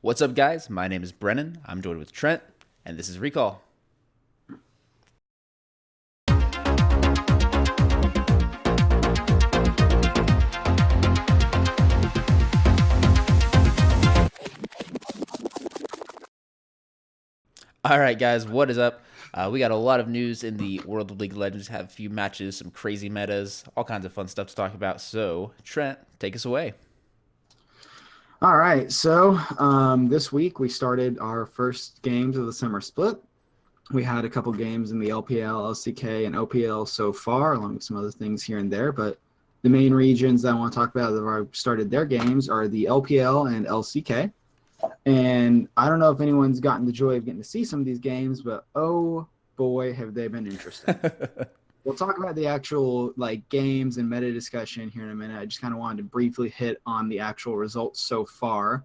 What's up, guys? My name is Brennan. I'm joined with Trent, and this is Recall. All right, guys, what is up? We got a lot of news in the world of League of Legends. Have a few matches, some crazy metas, all kinds of fun stuff to talk about. So, Trent, take us away. All right, this week we started our first games of the summer split. We had a couple games in the LPL, LCK, and OPL so far, along with some other things here and there. But the main regions that I want to talk about that have started their games are the LPL and LCK. And I don't know if anyone's gotten the joy of getting to see some of these games, but oh boy, have they been interesting. We'll talk about the actual games and meta discussion here in a minute. I just kind of wanted to briefly hit on the actual results so far.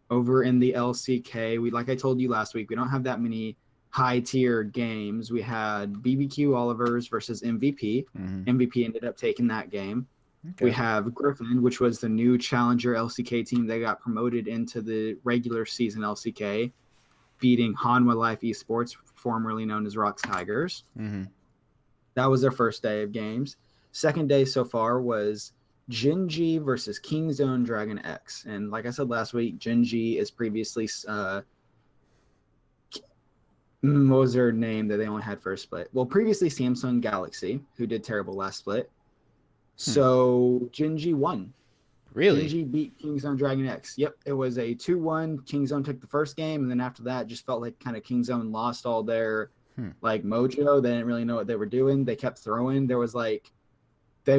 Over in the LCK, like I told you last week, we don't have that many high tier games. We had BBQ Olivers versus MVP. MVP ended up taking that game. Okay. We have Griffin, which was the new challenger LCK team that got promoted into the regular season LCK, beating Hanwha Life Esports, formerly known as Rocks Tigers. That was their first day of games. Second day so far was Genji versus Kingzone Dragon X. And like I said last week, Genji is previously what was their name that they only had first split? Well, previously Samsung Galaxy, who did terrible last split. So Genji won. Really? Genji beat Kingzone Dragon X. Yep, it was a 2-1. Kingzone took the first game, and then after that, just felt like kind of Kingzone lost all their mojo. They didn't really know what they were doing. They kept throwing. They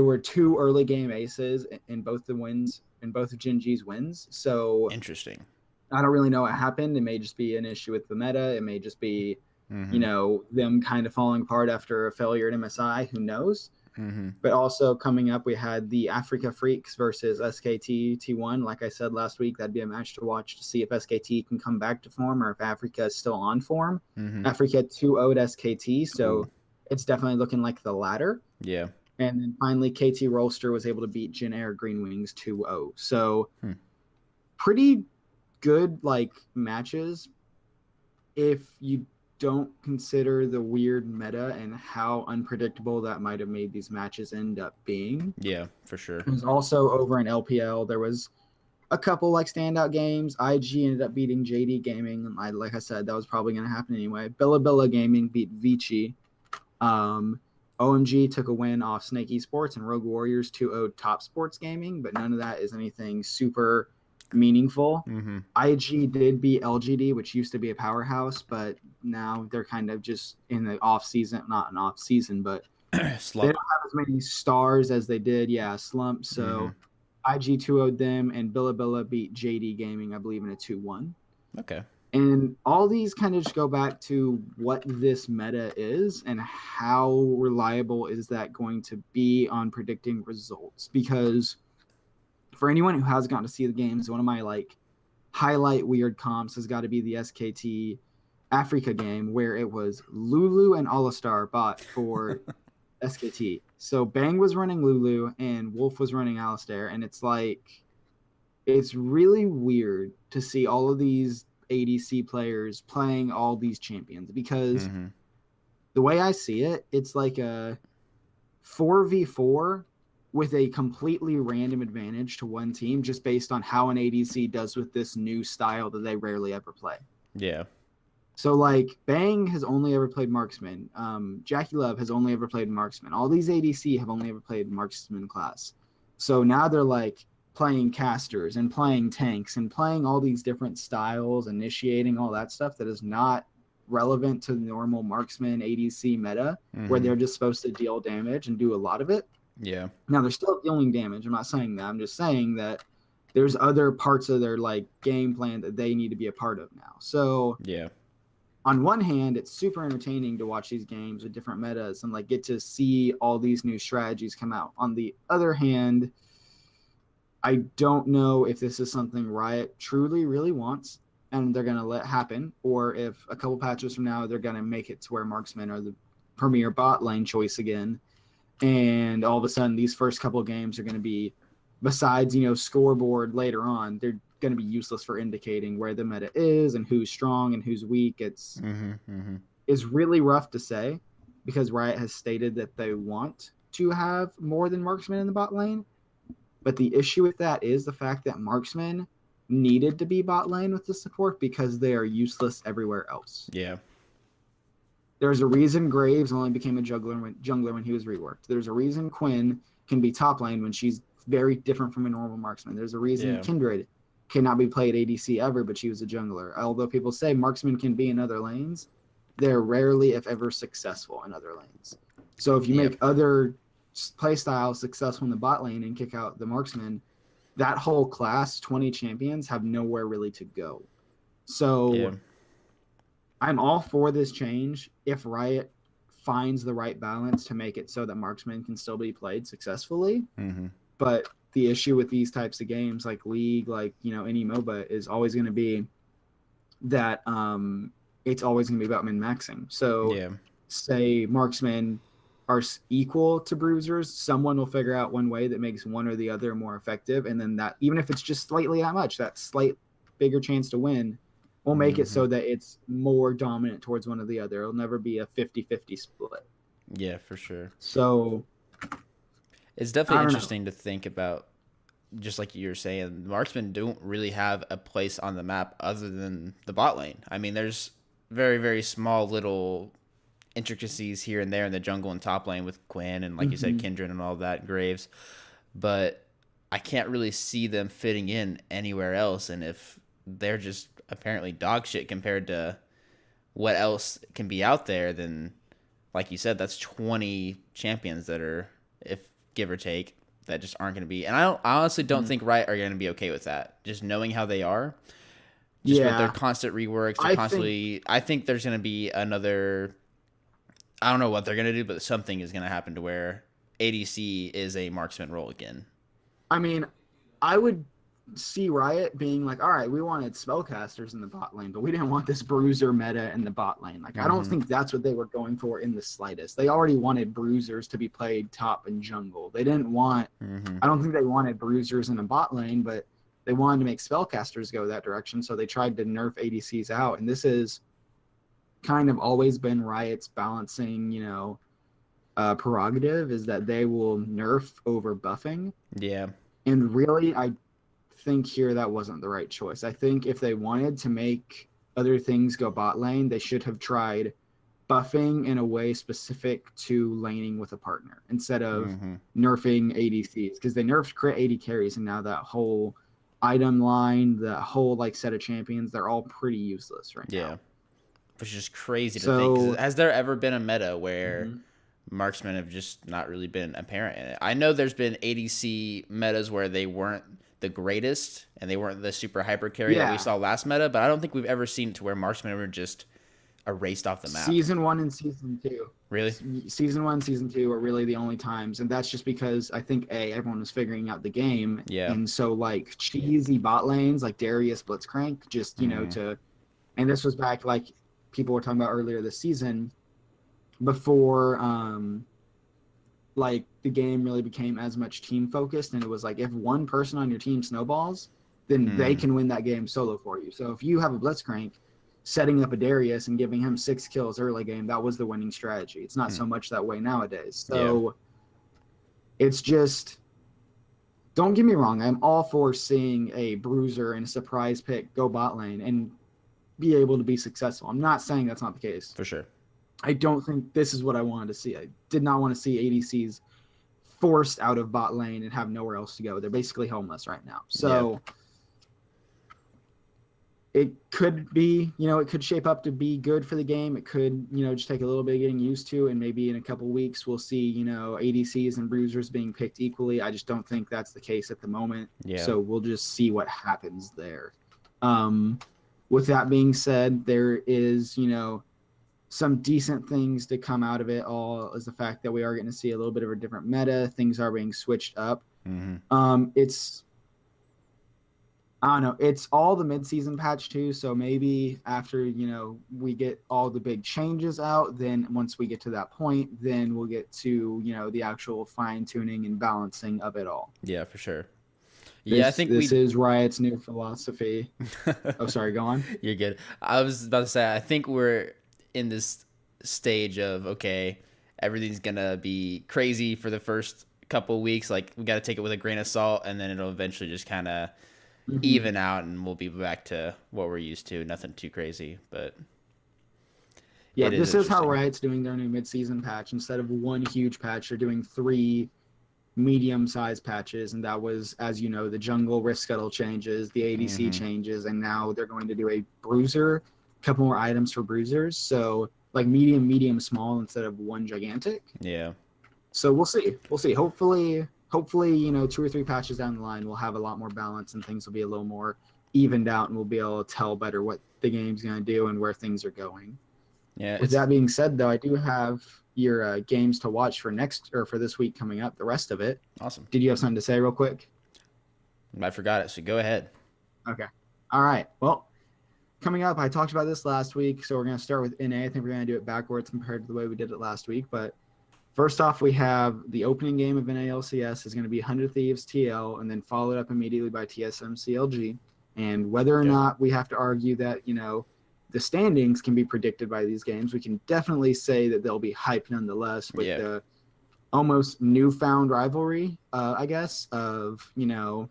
were two early game aces in both the wins, in both of Genji's wins. So interesting. I don't really know what happened. It may just be an issue with the meta. It may just be, them kind of falling apart after a failure at MSI. Who knows? But also coming up, we had the Africa Freaks versus SKT T1. Like I said last week, that'd be a match to watch to see if SKT can come back to form or if Africa is still on form. Africa 2-0'd SKT, so it's definitely looking like the latter. Yeah. And then finally, KT Rolster was able to beat Jin Air Green Wings 2-0. So pretty good matches if you don't consider the weird meta and how unpredictable that might have made these matches end up being. Yeah, for sure. It was also over in LPL. There was a couple standout games. IG ended up beating JD Gaming. And like I said, that was probably going to happen anyway. Billa Gaming beat Vici. OMG took a win off Snake Esports, and Rogue Warriors 2-0 Top Sports Gaming, but none of that is anything super meaningful. IG did beat LGD, which used to be a powerhouse, but now they're kind of just in the off season, not an off season, but they don't have as many stars as they did. Yeah, slump. So IG 2-0'd them, and Billa beat JD Gaming, I believe, in a 2-1. Okay. And all these kind of just go back to what this meta is and how reliable is that going to be on predicting results. Because for anyone who has gotten to see the games, one of my highlight weird comps has got to be the SKT Africa game where it was Lulu and Alistar bot for SKT. So Bang was running Lulu and Wolf was running Alistar, and it's really weird to see all of these ADC players playing all these champions because the way I see it, it's like a 4v4 with a completely random advantage to one team just based on how an ADC does with this new style that they rarely ever play. Yeah. So Bang has only ever played Marksman. Jackie Love has only ever played Marksman. All these ADC have only ever played Marksman class. So now they're playing casters and playing tanks and playing all these different styles, initiating all that stuff that is not relevant to the normal Marksman ADC meta where they're just supposed to deal damage and do a lot of it. Yeah. Now they're still dealing damage. I'm not saying that. I'm just saying that there's other parts of their game plan that they need to be a part of now. So yeah, on one hand, it's super entertaining to watch these games with different metas and get to see all these new strategies come out. On the other hand, I don't know if this is something Riot truly really wants and they're going to let happen, or if a couple patches from now they're going to make it to where Marksmen are the premier bot lane choice again. And all of a sudden, these first couple of games are going to be, besides, scoreboard later on, they're going to be useless for indicating where the meta is and who's strong and who's weak. It's really rough to say because Riot has stated that they want to have more than marksman in the bot lane. But the issue with that is the fact that marksman needed to be bot lane with the support because they are useless everywhere else. Yeah. There's a reason Graves only became a jungler when he was reworked. There's a reason Quinn can be top lane when she's very different from a normal marksman. There's a reason Kindred cannot be played ADC ever, but she was a jungler. Although people say marksman can be in other lanes, they're rarely, if ever, successful in other lanes. So if you make other playstyles successful in the bot lane and kick out the marksman, that whole class, 20 champions, have nowhere really to go. So I'm all for this change if Riot finds the right balance to make it so that marksman can still be played successfully. But the issue with these types of games like League, like, you know, any MOBA is always going to be that it's always going to be about min-maxing. So say marksmen are equal to bruisers, someone will figure out one way that makes one or the other more effective, and then that, even if it's just slightly that much, that slight bigger chance to win will make it so that it's more dominant towards one or the other. It'll never be a 50-50 split. Yeah, for sure. So it's definitely interesting to think about, just like you were saying, marksmen don't really have a place on the map other than the bot lane. I mean, there's very, very small little intricacies here and there in the jungle and top lane with Quinn and, like you said, Kindred and all that, Graves. But I can't really see them fitting in anywhere else. And if they're just apparently dog shit compared to what else can be out there, then, like you said, that's 20 champions that are, if give or take, that just aren't going to be. And I honestly don't think Riot are going to be okay with that. Just knowing how they are, just with their constant reworks, I think there's going to be another. I don't know what they're going to do, but something is going to happen to where ADC is a marksman role again. I mean, I would see Riot being like, all right, we wanted spellcasters in the bot lane, but we didn't want this bruiser meta in the bot lane. Like, I don't think that's what they were going for in the slightest. They already wanted bruisers to be played top and jungle. They didn't want, I don't think they wanted bruisers in the bot lane, but they wanted to make spellcasters go that direction. So they tried to nerf ADCs out. And this is kind of always been Riot's balancing, you know, prerogative, is that they will nerf over buffing. Yeah. And really, I think here that wasn't the right choice. I think if they wanted to make other things go bot lane, they should have tried buffing in a way specific to laning with a partner instead of nerfing ADCs, because they nerfed crit AD carries, and now that whole item line, the whole like set of champions, they're all pretty useless right now. Which is crazy to think. 'Cause has there ever been a meta where marksmen have just not really been apparent in it? I know there's been ADC metas where they weren't the greatest and they weren't the super hyper carry that we saw last meta, but I don't think we've ever seen it to where marksmen were just erased off the map. Season 1 and Season 2. Really? Season 1, Season 2 are really the only times, and that's just because I think everyone was figuring out the game. And so like cheesy bot lanes like Darius Blitzcrank, just you know, and this was back like people were talking about earlier this season, before like the game really became as much team focused, and it was like if one person on your team snowballs, then they can win that game solo for you. So if you have a Blitzcrank, setting up a Darius and giving him 6 kills early game, that was the winning strategy. It's not so much that way nowadays. So it's just, don't get me wrong, I'm all for seeing a bruiser and a surprise pick go bot lane and be able to be successful. I'm not saying that's not the case. For sure. I don't think this is what I wanted to see. I did not want to see ADCs forced out of bot lane and have nowhere else to go. They're basically homeless right now. So it could be, you know, it could shape up to be good for the game. It could, you know, just take a little bit of getting used to, and maybe in a couple weeks we'll see, you know, ADCs and bruisers being picked equally. I just don't think that's the case at the moment. So we'll just see what happens there. With that being said, there is, you know, some decent things to come out of it all, is the fact that we are getting to see a little bit of a different meta. Things are being switched up. It's, I don't know, it's all the mid-season patch too, so maybe after, you know, we get all the big changes out, then once we get to that point, then we'll get to, you know, the actual fine-tuning and balancing of it all. Yeah, for sure. Yeah, I This think this we. is Riot's new philosophy. Oh, sorry, go on. You're good. I was about to say, I think we're in this stage of okay, everything's gonna be crazy for the first couple of weeks. Like we got to take it with a grain of salt, and then it'll eventually just kind of Hmm. even out, and we'll be back to what we're used to. Nothing too crazy, but Yeah, it is this is how interesting. Riot's doing their new midseason patch. Instead of one huge patch, they're doing three medium-sized patches, and that was, as you know, the jungle risk scuttle changes, the ADC Hmm. changes, and now they're going to do a bruiser, a couple more items for bruisers. So like medium, medium, small instead of one gigantic. Yeah. So we'll see. We'll see. Hopefully, you know, two or three patches down the line, we'll have a lot more balance and things will be a little more evened out, and we'll be able to tell better what the game's going to do and where things are going. Yeah. With It's that being said, though, I do have your games to watch for next or for this week coming up. The rest of it. awesome. Did you have something to say real quick? I forgot it, so go ahead. Okay. All right. Well, coming up, I talked about this last week, so we're going to start with NA. I think we're going to do it backwards compared to the way we did it last week. But first off, we have the opening game of NALCS is going to be 100 Thieves TL, and then followed up immediately by TSM CLG. And whether or Yep. not we have to argue that, you know, the standings can be predicted by these games, we can definitely say that they'll be hyped nonetheless with Yeah. the almost newfound rivalry, I guess, of, you know,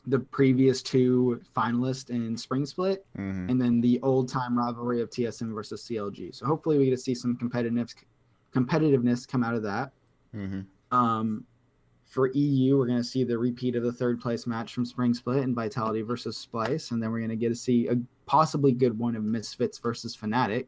the previous two finalists in Spring Split, Hmm. and then the old time rivalry of TSM versus CLG. So hopefully we get to see some competitiveness come out of that. Hmm. Um, for EU, we're going to see the repeat of the third place match from Spring Split and Vitality versus Splice, and then we're going to get to see a possibly good one of Misfits versus Fnatic.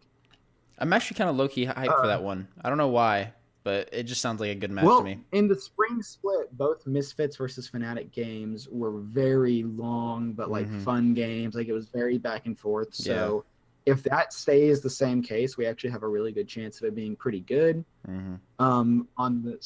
I'm actually kind of low key hyped for Uh, that one. I don't know why, but it just sounds like a good match to well, me. in the Spring Split, both Misfits versus Fnatic games were very long but like Hmm. fun games. Like it was very back and forth. Yeah. So if that stays the same case, we actually have a really good chance of it being pretty good. Hmm. On the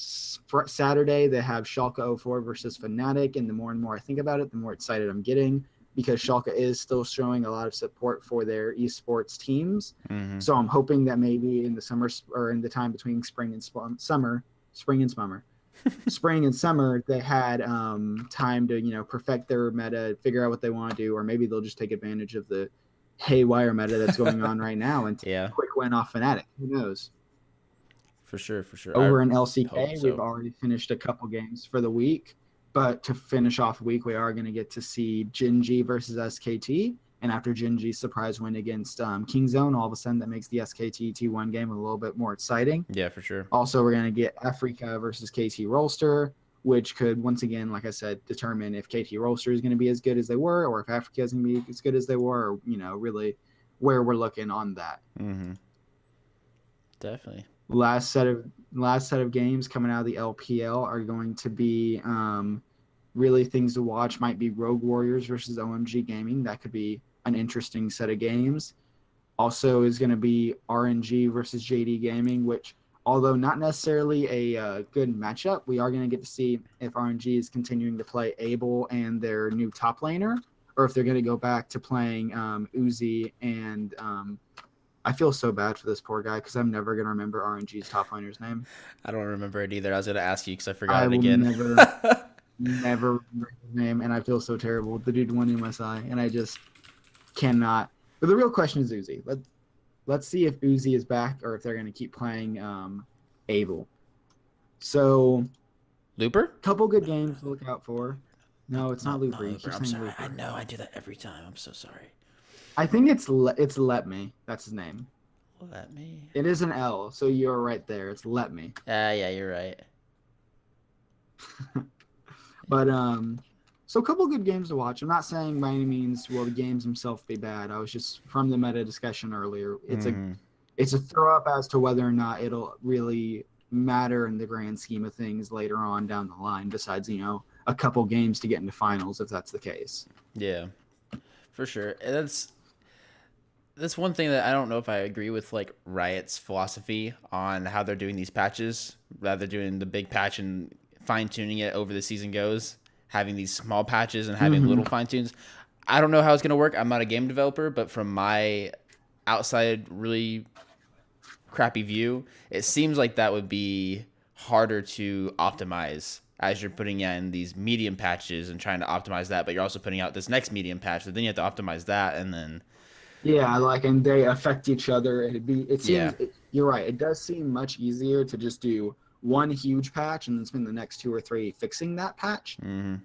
Saturday, they have Schalke 04 versus Fnatic, and the more and more I think about it, the more excited I'm getting because Schalke is still showing a lot of support for their esports teams. Hmm. So I'm hoping that maybe in the summer or in the time between spring and summer, they had time to, you know, perfect their meta, figure out what they want to do, or maybe they'll just take advantage of the haywire meta that's going on right now and take Yeah. a quick win off Fnatic. Who knows? For sure. For sure. I Over in hope LCK, we've so. already finished a couple games for the week. But to finish off the week, we are going to get to see Jinji versus SKT. And after Jinji's surprise win against Kingzone, all of a sudden that makes the SKT T1 game a little bit more exciting. Yeah, for sure. Also, we're going to get Africa versus KT Rolster, which could, once again, like I said, determine if KT Rolster is going to be as good as they were or if Africa is going to be as good as they were, or, you know, really where we're looking on that. Hmm. Definitely. last set of games coming out of the LPL are going to be really things to watch. Might be Rogue Warriors versus OMG Gaming. That could be an interesting set of games. Also is going to be RNG versus JD Gaming, which although not necessarily a good matchup, we are going to get to see if RNG is continuing to play Abel and their new top laner, or if they're going to go back to playing Uzi and I feel so bad for this poor guy because I'm never gonna remember RNG's top laner's name. I don't remember it either. I was gonna ask you because I forgot I it will again. never remember his name, and I feel so terrible. The dude won MSI, and I just cannot. But the real question is Uzi. Let's see if Uzi is back or if they're gonna keep playing Abel. So, Looper? couple good games to look out for. No, it's not Not Looper. You Looper. keep I'm saying sorry. I Looper. know I do that every time. I'm so sorry. I think it's Let Me. That's his name. Let me. It is an L, so you're right there. It's Let Me. Yeah, you're right. But so a couple good games to watch. I'm not saying by any means will the games themselves be bad. I was just from the meta discussion earlier. Hmm. It's a throw up as to whether or not it'll really matter in the grand scheme of things later on down the line. Besides, you know, a couple games to get into finals if that's the case. Yeah, for sure. That's one thing that I don't know if I agree with, like Riot's philosophy on how they're doing these patches, rather doing the big patch and fine tuning it over the season goes, having these small patches and having Mm-hmm. little fine tunes. I don't know how it's gonna work. I'm not a game developer, but from my outside really crappy view, it seems like that would be harder to optimize as you're putting in these medium patches and trying to optimize that, but you're also putting out this next medium patch, so then you have to optimize that, and then Yeah, like, and they affect each other. yeah. You're right. It does seem much easier to just do one huge patch and then spend the next 2 or 3 fixing that patch. Mm-hmm.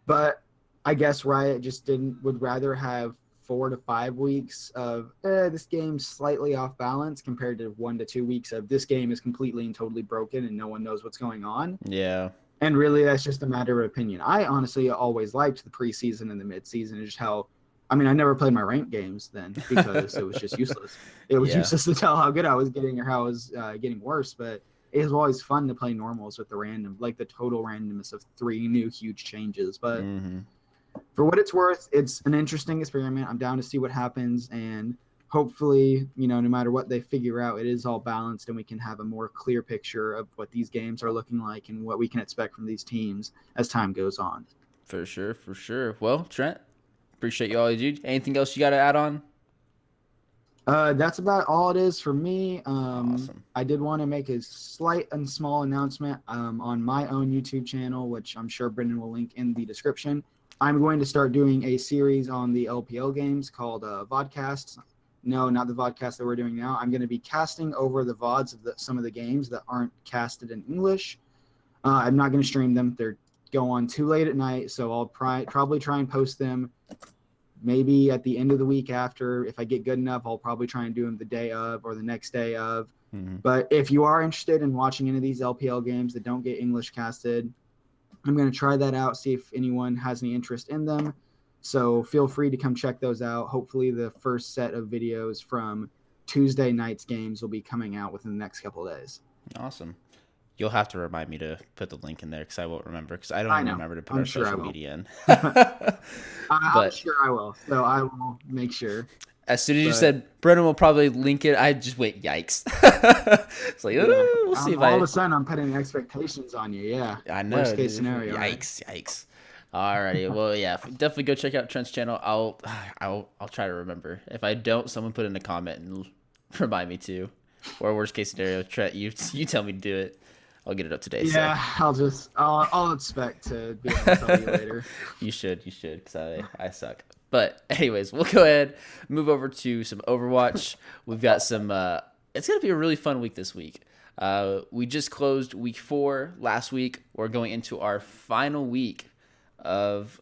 But I guess Riot just would rather have 4 to 5 weeks of this game's slightly off balance compared to 1 to 2 weeks of this game is completely and totally broken and no one knows what's going on. Yeah. And really, that's just a matter of opinion. I honestly always liked the preseason and the midseason, and just how, I mean, I never played my ranked games then because it was just useless. It was useless to tell how good I was getting or how I was getting worse. But it was always fun to play normals with the total randomness of 3 new huge changes. But for what it's worth, it's an interesting experiment. I'm down to see what happens, and hopefully, no matter what they figure out, it is all balanced and we can have a more clear picture of what these games are looking like and what we can expect from these teams as time goes on. For sure, for sure. Well, Trent, appreciate you all you do. Anything else you got to add on? That's about all it is for me. Awesome. I did want to make a slight and small announcement on my own YouTube channel, which I'm sure Brendan will link in the description. I'm going to start doing a series on the LPL games called Vodcasts. No, not the vodcast that we're doing now. I'm going to be casting over the VODs of some of the games that aren't casted in English. I'm not going to stream them. They're go on too late at night, so I'll probably try and post them maybe at the end of the week after. If I get good enough, I'll probably try and do them the day of or the next day of. But if you are interested in watching any of these LPL games that don't get English casted, I'm going to try that out, see if anyone has any interest in them. So feel free to come check those out. Hopefully the first set of videos from Tuesday night's games will be coming out within the next couple of days. Awesome. You'll have to remind me to put the link in there because I won't remember because I don't even remember to put our social media in. I'm sure I will. So I will make sure. As soon as you said Brennan will probably link it, I just wait. Yikes! It's like we'll see. All of a sudden, I'm putting expectations on you. Yeah, I know. Worst case scenario. Yikes! Right? Yikes! Alrighty. Well, yeah, definitely go check out Trent's channel. I'll try to remember. If I don't, someone put in a comment and remind me to. Or worst case scenario, Trent, you tell me to do it. I'll get it up today. Yeah, so. I'll expect to be able to tell you later. You should, because I suck. But anyways, we'll go ahead, move over to some Overwatch. We've got some. It's gonna be a really fun week this week. We just closed week 4 last week. We're going into our final week of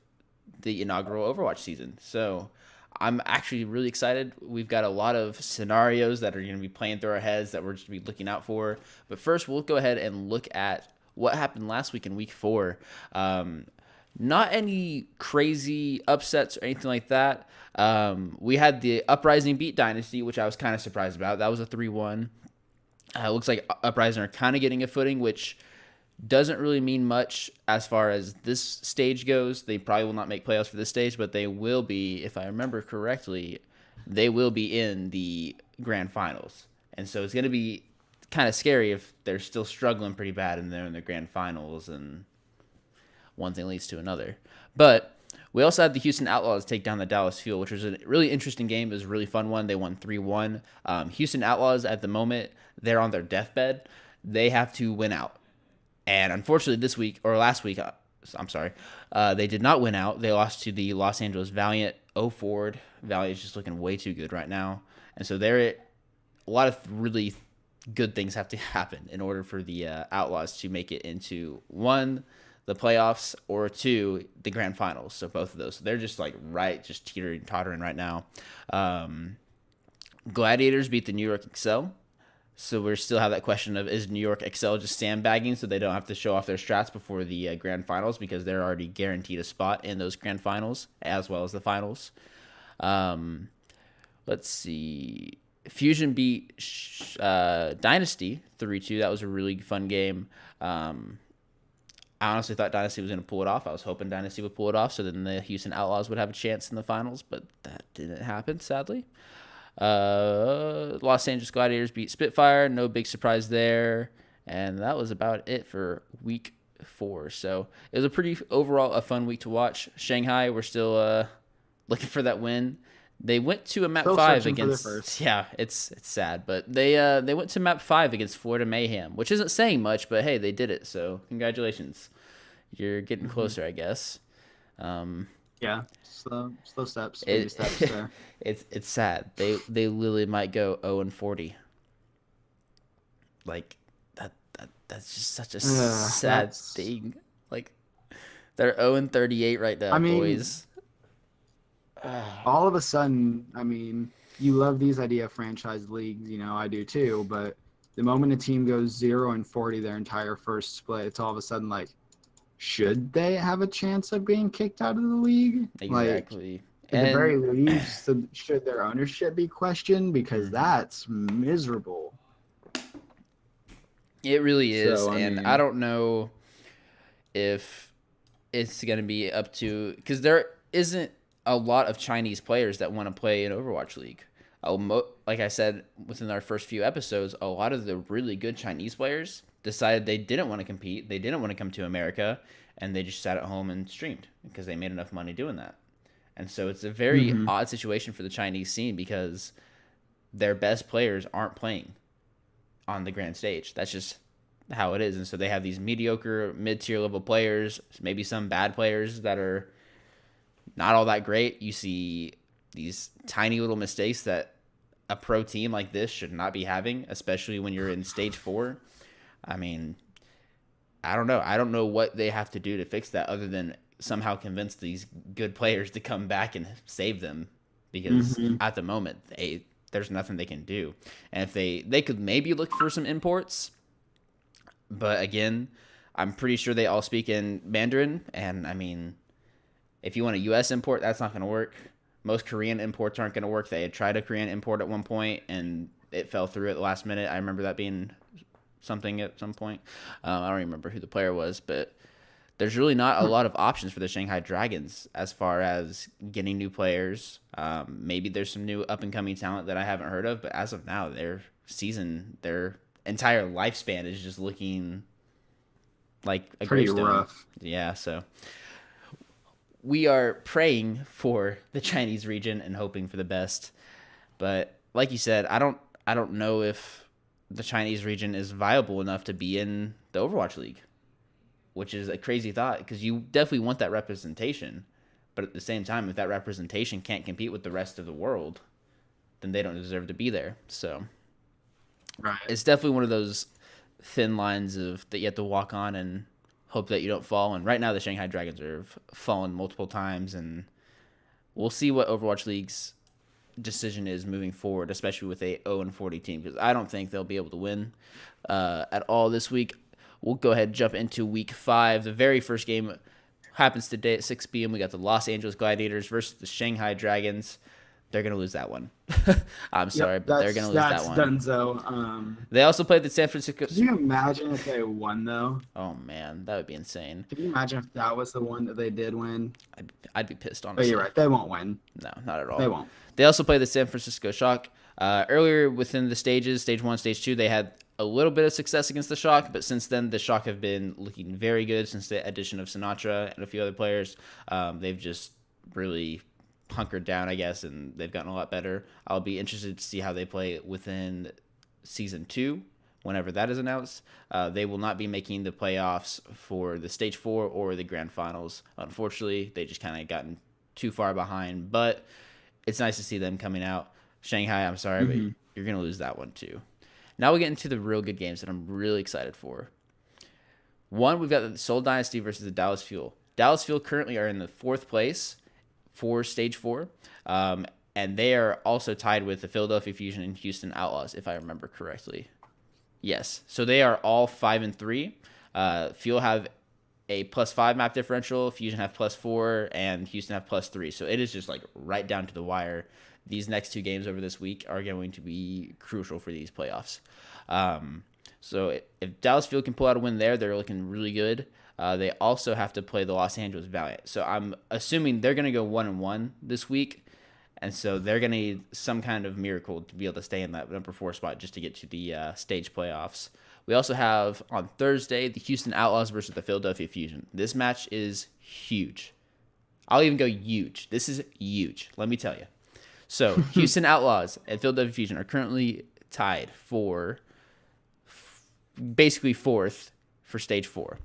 the inaugural Overwatch season. So I'm actually really excited. We've got a lot of scenarios that are going to be playing through our heads that we're just going to be looking out for. But first, we'll go ahead and look at what happened last week in week 4. Not any crazy upsets or anything like that. We had the Uprising beat Dynasty, which I was kind of surprised about. That was a 3-1. It looks like Uprising are kind of getting a footing, which doesn't really mean much as far as this stage goes. They probably will not make playoffs for this stage, but they will be, if I remember correctly, they will be in the grand finals. And so it's going to be kind of scary if they're still struggling pretty bad and they're in the grand finals and one thing leads to another. But we also had the Houston Outlaws take down the Dallas Fuel, which was a really interesting game. It was a really fun one. They won 3-1. Houston Outlaws, at the moment, they're on their deathbed. They have to win out. And unfortunately last week, they did not win out. They lost to the Los Angeles Valiant. Ford. Valiant is just looking way too good right now. And so a lot of really good things have to happen in order for the Outlaws to make it into 1, the playoffs, or 2, the grand finals. So both of those. They're just just teetering, tottering right now. Gladiators beat the New York Excel. So we still have that question of, is New York Excel just sandbagging so they don't have to show off their strats before the grand finals because they're already guaranteed a spot in those grand finals as well as the finals. Let's see. Fusion beat Dynasty 3-2. That was a really fun game. I honestly thought Dynasty was going to pull it off. I was hoping Dynasty would pull it off so then the Houston Outlaws would have a chance in the finals, but that didn't happen, sadly. Los Angeles Gladiators beat Spitfire. No big surprise there. And that was about it for week 4. So it was a fun week to watch. Shanghai, we're still looking for that win. They went to a map 5 against. Yeah, it's sad, but they went to map 5 against Florida Mayhem, which isn't saying much, but hey, they did it. So congratulations. You're getting Hmm. closer, I guess. Um, Yeah, slow steps, baby it steps there. it's sad. They literally might go 0-40. Like that's just such a sad That's. thing. Like they're 0-38 right now, I mean, boys. Ah, all of a sudden, I mean, you love these idea of franchise leagues, I do too, but the moment a team goes 0-40 their entire first split, it's all of a sudden like, should they have a chance of being kicked out of the league? Like, exactly. at the And very least, should their ownership be questioned? Because mhm. that's miserable. It really is, So, I and I mean, don't know if it's going to be up to because there isn't a lot of Chinese players that want to play in Overwatch League. Like I said within our first few episodes, a lot of the really good Chinese players decided they didn't want to compete, they didn't want to come to America, and they just sat at home and streamed because they made enough money doing that. And so it's a very hmm odd situation for the Chinese scene because their best players aren't playing on the grand stage. That's just how it is. And so they have these mediocre, mid tier level players, maybe some bad players that are not all that great. You see these tiny little mistakes that a pro team like this should not be having, especially when you're in stage four. I mean, I don't know. I don't know what they have to do to fix that other than somehow convince these good players to come back and save them because hmm at the moment there's nothing they can do. And if they could maybe look for some imports, but again, I'm pretty sure they all speak in Mandarin and I mean, if you want a US import, that's not going to work. Most Korean imports aren't going to work. They had tried a Korean import at one point and it fell through at the last minute. I remember that being something at some point. I don't remember who the player was, but there's really not a lot of options for the Shanghai Dragons as far as getting new players. Maybe there's some new up and coming talent that I haven't heard of, but as of now, their entire lifespan is just looking like a pretty gravestone. rough. Yeah, so we are praying for the Chinese region and hoping for the best. But like you said, I don't know if the Chinese region is viable enough to be in the Overwatch League, which is a crazy thought because you definitely want that representation. But at the same time, if that representation can't compete with the rest of the world, then they don't deserve to be there. So Right. it's definitely one of those thin lines of that you have to walk on and hope that you don't fall. And right now, the Shanghai Dragons are fallen multiple times, and we'll see what Overwatch League's decision is moving forward, especially with a 0-40 team, because I don't think they'll be able to win at all this week. We'll go ahead and jump into week 5. The very first game happens today at 6 p.m. We got the Los Angeles Gladiators versus the Shanghai Dragons. They're going to lose that one. I'm Yep, sorry, but they're going that's to lose that that's one. Dunzo. They also played the San Francisco. Could you imagine if they won though? Oh, man, that would be insane. Could you imagine if that was the one that they did win? I'd be pissed, But you're honestly. right, they won't win. No, not at They all. won't. They also play the San Francisco Shock. Earlier within the stages, stage 1, stage 2, they had a little bit of success against the Shock, but since then, the Shock have been looking very good since the addition of Sinatra and a few other players. They've just really hunkered down, I guess, and they've gotten a lot better. I'll be interested to see how they play within season 2 whenever that is announced. They will not be making the playoffs for the stage 4 or the grand finals. Unfortunately, they just kind of gotten too far behind, but it's nice to see them coming out. Shanghai, I'm sorry, but Hmm you're going to lose that one too. Now we get into the real good games that I'm really excited for. One, we've got the Seoul Dynasty versus the Dallas Fuel. Dallas Fuel currently are in the 4th place for Stage 4, and they are also tied with the Philadelphia Fusion and Houston Outlaws, if I remember correctly. Yes, so they are all 5-3. Fuel have a +5 map differential, Fusion have +4, and Houston have +3. So it is just like right down to the wire. These next 2 games over this week are going to be crucial for these playoffs. So if Dallas Fuel can pull out a win there, they're looking really good. They also have to play the Los Angeles Valiant. So I'm assuming they're going to go 1-1 this week. And so they're going to need some kind of miracle to be able to stay in that number 4 spot just to get to the stage playoffs. We also have on Thursday the Houston Outlaws versus the Philadelphia Fusion. This match is huge. I'll even go huge. This is huge. Let me tell you. So Houston Outlaws and Philadelphia Fusion are currently tied for basically 4th for stage 4.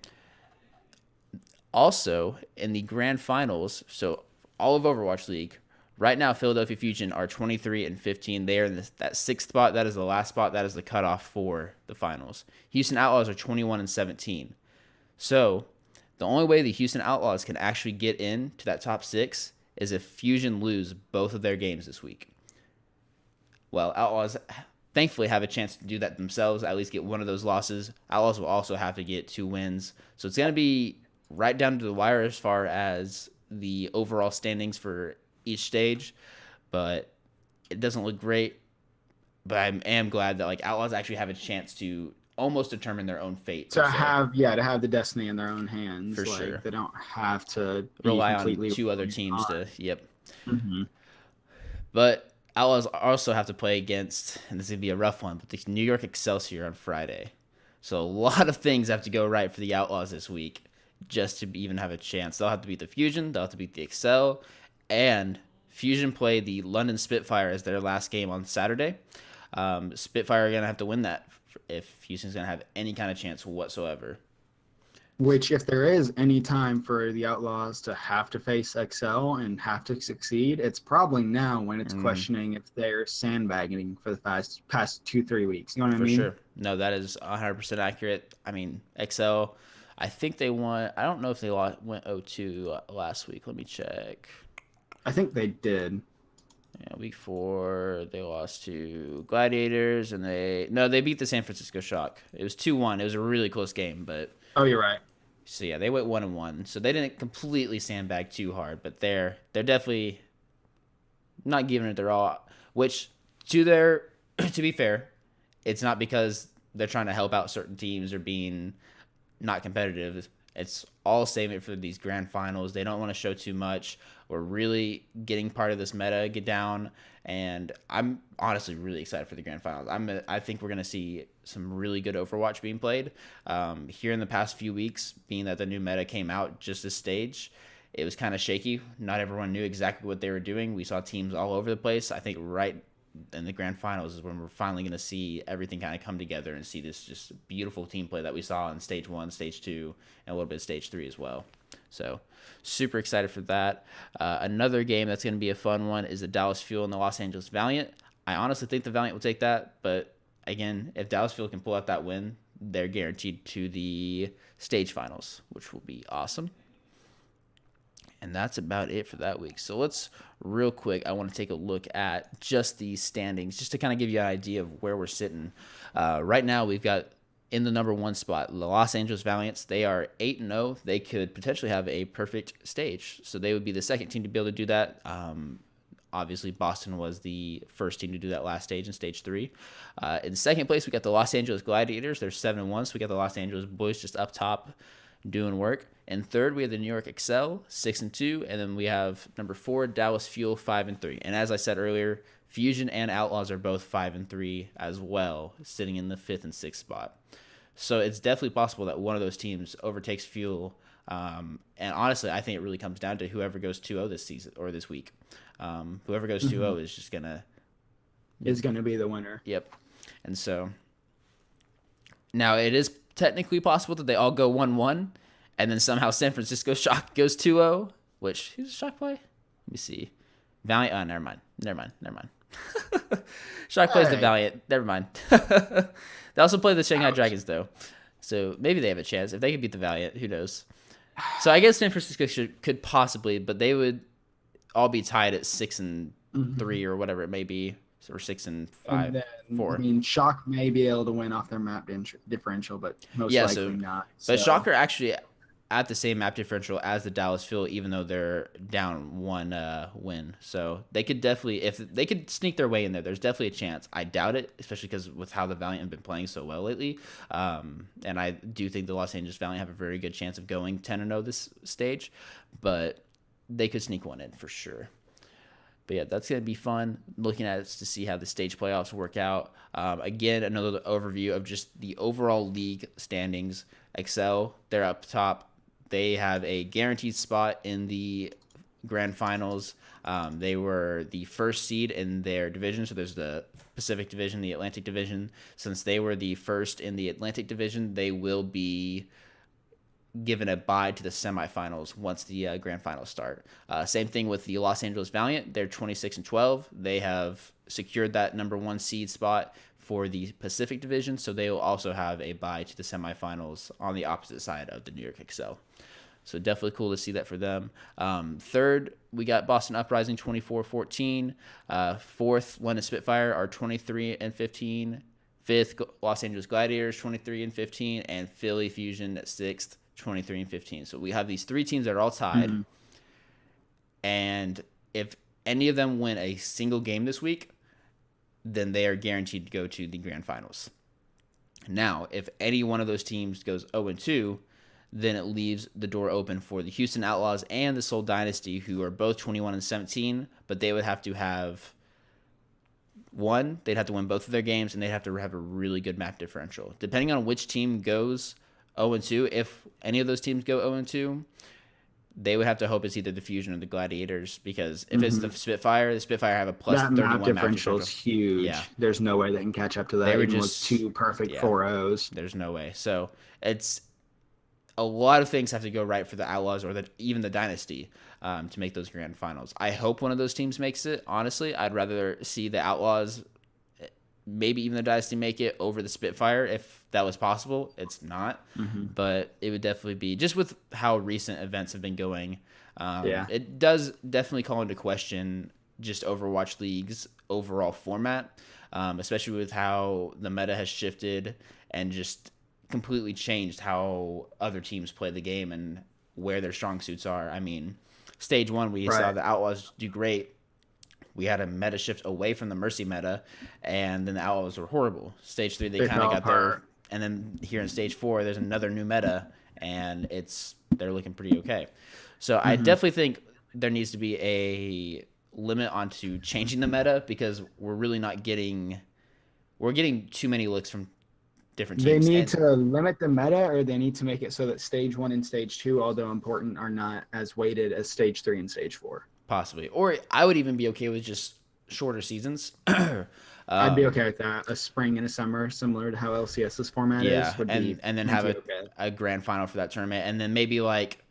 Also, in the grand finals, so all of Overwatch League, right now Philadelphia Fusion are 23-15. They are in that sixth spot. That is the last spot. That is the cutoff for the finals. Houston Outlaws are 21-17. So the only way the Houston Outlaws can actually get into that top six is if Fusion lose both of their games this week. Well, Outlaws thankfully have a chance to do that themselves, at least get one of those losses. Outlaws will also have to get 2 wins. So it's going to be right down to the wire as far as the overall standings for each stage, but it doesn't look great. But I am glad that like Outlaws actually have a chance to almost determine their own fate To per se. have, yeah, to have the destiny in their own hands. For Like, sure. they don't have to be Rely on completely two other teams to yep. Mm-hmm. But Outlaws also have to play against, and this is gonna be a rough one, but the New York Excelsior on Friday. So a lot of things have to go right for the Outlaws this week just to even have a chance. They'll have to beat the Fusion, they'll have to beat the Excel, and Fusion play the London Spitfire as their last game on Saturday. Spitfire are gonna have to win that if Houston's gonna have any kind of chance whatsoever. Which, if there is any time for the Outlaws to have to face Excel and have to succeed, it's probably now when it's questioning if they're sandbagging for the past 2-3 weeks. You know what I mean? For sure. No, that is 100% accurate. I mean, Excel, I think they won. I don't know if they went 0-2 last week. Let me check. I think they did. Yeah, week 4, they lost to Gladiators, and they beat the San Francisco Shock. It was 2-1. It was a really close game, but Oh, you're right. so yeah, they went 1-1. So they didn't completely sandbag too hard, but they're definitely not giving it their all. Which to be fair, it's not because they're trying to help out certain teams or being not competitive. It's all saving it for these grand finals. They don't want to show too much. We're really getting part of this meta get down, and I'm honestly really excited for the grand finals. I think we're going to see some really good Overwatch being played. Here in the past few weeks, being that the new meta came out just this stage, it was kind of shaky. Not everyone knew exactly what they were doing. We saw teams all over the place. I think right in the grand finals is when we're finally going to see everything kind of come together and see this just beautiful team play that we saw in stage 1, stage 2, and a little bit of stage 3 as well. So super excited for that. Another game that's going to be a fun one is the Dallas Fuel and the Los Angeles Valiant. I honestly think the Valiant will take that, but again, if Dallas Fuel can pull out that win, they're guaranteed to the stage finals, which will be awesome. And that's about it for that week. So let's real quick, I want to take a look at just the standings, just to kind of give you an idea of where we're sitting. Right now, we've got in the number 1 spot, the Los Angeles Valiants. They are 8-0. They could potentially have a perfect stage. So they would be the second team to be able to do that. Obviously, Boston was the first team to do that last stage in stage 3. In second place, we got the Los Angeles Gladiators. They're 7-1. So we got the Los Angeles Boys just up top doing work. And third, we have the New York Excel, 6-2, and then we have number 4, Dallas Fuel, 5-3. And as I said earlier, Fusion and Outlaws are both 5-3 as well, sitting in the 5th and 6th spot. So it's definitely possible that one of those teams overtakes Fuel. And honestly, I think it really comes down to whoever goes 2-0 this season or this week. Whoever goes 2-0 is just gonna be the winner. Yep. And so now it is technically possible that they all go 1-1. And then somehow San Francisco Shock goes 2-0, which, who's a Shock play? Let me see. Valiant, oh, never mind. Shock plays the Valiant, never mind. They also play the Shanghai Dragons, though. So maybe they have a chance. If they could beat the Valiant, who knows? So I guess San Francisco could possibly, but they would all be tied at 6-3 or whatever it may be, or 6-5, and then, 4. I mean, Shock may be able to win off their map differential, but most likely not. But Shock are actually at the same map differential as the Dallas Fuel, even though they're down 1 win. So they could definitely, if they could sneak their way in there, there's definitely a chance. I doubt it, especially because with how the Valiant have been playing so well lately. And I do think the Los Angeles Valiant have a very good chance of going 10-0 this stage, but they could sneak one in for sure. But yeah, that's going to be fun looking at it to see how the stage playoffs work out. Again, another overview of just the overall league standings. Excel, they're up top. They have a guaranteed spot in the grand finals. They were the first seed in their division. So there's the Pacific Division, the Atlantic Division. Since they were the first in the Atlantic Division, they will be given a bye to the semifinals once the grand finals start. Same thing with the Los Angeles Valiant. They're 26-12. They have secured that number 1 seed spot for the Pacific Division, so they will also have a bye to the semifinals on the opposite side of the New York Excel. So definitely cool to see that for them. Third, we got Boston Uprising 24-14. Fourth, London Spitfire are 23-15. Fifth, Los Angeles Gladiators 23-15, and Philly Fusion at sixth, 23-15. So we have these 3 teams that are all tied. Mm-hmm. And if any of them win a single game this week, then they are guaranteed to go to the grand finals. Now, if any one of those teams goes 0-2, then it leaves the door open for the Houston Outlaws and the Seoul Dynasty, who are both 21-17, but they would have to have they'd have to win both of their games, and they'd have to have a really good map differential. Depending on which team goes 0-2, if any of those teams go 0-2, they would have to hope it's either the Fusion or the Gladiators, because if it's the Spitfire have a plus that 31 map differential is huge. Yeah. There's no way they can catch up to that. They were just 2 perfect 4-0s. There's no way. So it's a lot of things have to go right for the Outlaws or even the Dynasty to make those grand finals. I hope one of those teams makes it. Honestly, I'd rather see the Outlaws, maybe even the Dynasty, make it over the Spitfire if that was possible. It's not, but it would definitely be, just with how recent events have been going. It does definitely call into question just Overwatch League's overall format, especially with how the meta has shifted and just completely changed how other teams play the game and where their strong suits are. I mean, stage 1, we saw the Outlaws do great. We had a meta shift away from the Mercy meta, and then the Outlaws were horrible. Stage 3, they kind of got there, and then here in stage 4, there's another new meta, and they're looking pretty okay. So I definitely think there needs to be a limit onto changing the meta, because we're really not getting too many looks from different teams. They need to limit the meta, or they need to make it so that stage 1 and stage 2, although important, are not as weighted as stage 3 and stage 4. Possibly. Or I would even be okay with just shorter seasons. I'd be okay with that. A spring and a summer, similar to how LCS's format is. And then have a grand final for that tournament. And then maybe like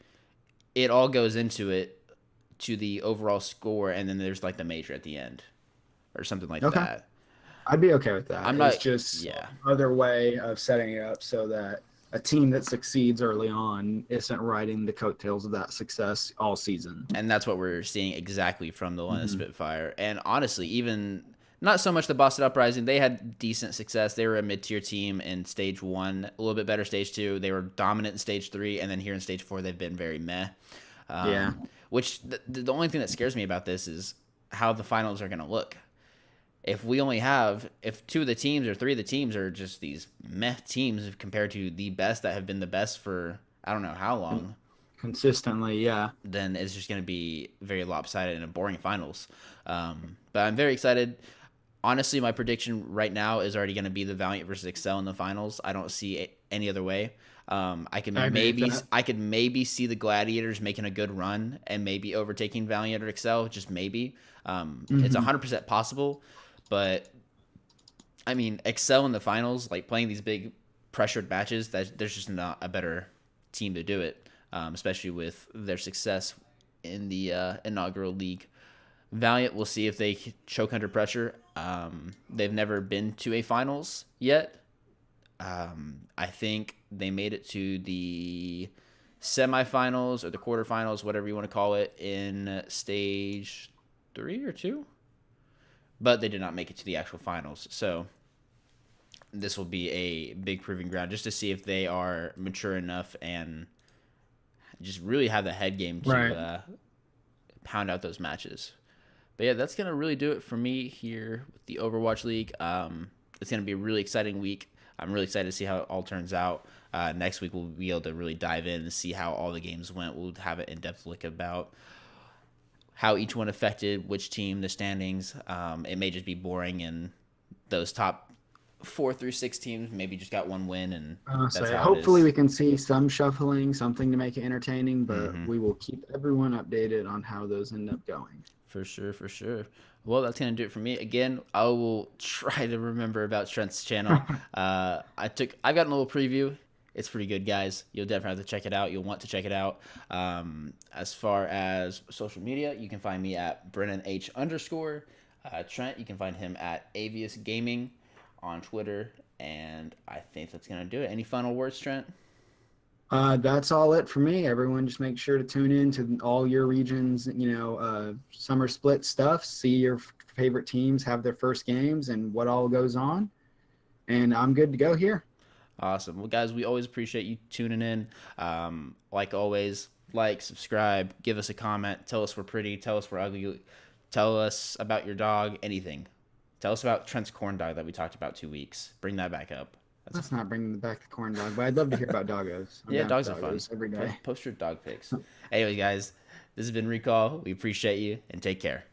it all goes into it to the overall score, and then there's like the major at the end or something like that. I'd be okay with that. It's just another way of setting it up so that a team that succeeds early on isn't riding the coattails of that success all season. And that's what we're seeing exactly from the London Spitfire. And honestly, even not so much the Boston Uprising, they had decent success. They were a mid-tier team in stage 1, a little bit better stage 2. They were dominant in stage 3, and then here in stage 4, they've been very meh. Which the only thing that scares me about this is how the finals are going to look. If 2 of the teams or 3 of the teams are just these meh teams compared to the best that have been the best for I don't know how long. Consistently, yeah. Then it's just going to be very lopsided and a boring finals. But I'm very excited. Honestly, my prediction right now is already going to be the Valiant versus Excel in the finals. I don't see any other way. I could maybe see the Gladiators making a good run and maybe overtaking Valiant or Excel, just maybe. It's 100% possible. But, I mean, Excel in the finals, like playing these big pressured matches, there's just not a better team to do it, especially with their success in the inaugural league. Valiant, we'll see if they choke under pressure. They've never been to a finals yet. I think they made it to the semifinals or the quarterfinals, whatever you want to call it, in stage 3 or 2. But they did not make it to the actual finals. So this will be a big proving ground just to see if they are mature enough and just really have the head game to pound out those matches. But yeah, that's going to really do it for me here with the Overwatch League. It's going to be a really exciting week. I'm really excited to see how it all turns out. Next week, we'll be able to really dive in and see how all the games went. We'll have an in-depth look about how each one affected which team, the standings. It may just be boring, and those top 4 through 6 teams maybe just got one win, and that's how hopefully we can see some shuffling, something to make it entertaining, but we will keep everyone updated on how those end up going. For sure. Well, that's going to do it for me. Again, I will try to remember about Trent's channel. I've gotten a little preview. It's pretty good, guys. You'll definitely have to check it out. You'll want to check it out. As far as social media, you can find me at Brennan H underscore. Trent, you can find him at Avius Gaming on Twitter. And I think that's going to do it. Any final words, Trent? That's all it for me. Everyone, just make sure to tune in to all your regions, summer split stuff. See your favorite teams have their first games and what all goes on. And I'm good to go here. Awesome. Well, guys, we always appreciate you tuning in. Like always, like, subscribe, give us a comment, tell us we're pretty, tell us we're ugly, tell us about your dog, anything. Tell us about Trent's corn dog that we talked about 2 weeks. Bring that back up. Let's not bring back the corn dog, but I'd love to hear about doggos. I'm Yeah, down for dogs are fun. every day. Post your dog pics. Anyways, guys, this has been Recall. We appreciate you and take care.